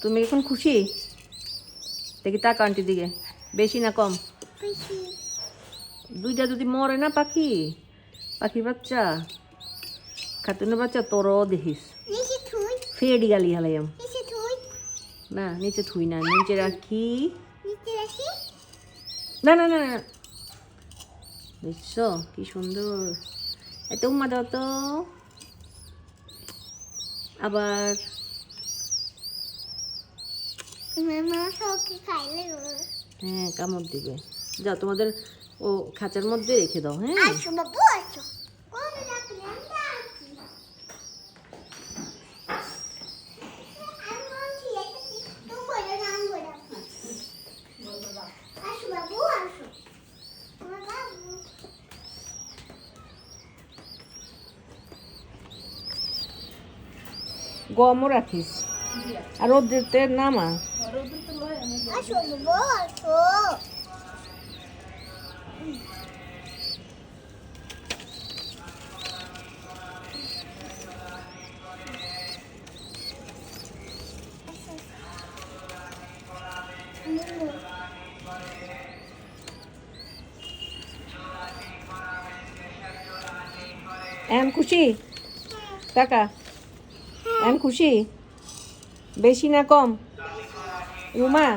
তুমি এখন খুশি? দেখি তাক আন্টির দিকে, বেশি না কম? দুইটা যদি মরে না পাখি, পাখির বাচ্চা, খাতুনের বাচ্চা, তোরও দেখিস ফেডি গালি হালাইম। না নিচে থুই না, নিচে রাখি। না না না না, বুঝছো কি সুন্দর। এত উম্মা দাও তো। আবার হ্যাঁ কামড় দিবে। যাও তোমাদের ও খাঁচার মধ্যে রেখে দাও। হ্যাঁ গমও রাখিস আর রোদ্রেতে নামা। এম খুশি টাকা? এম খুশি? বেশি না কম? রুমা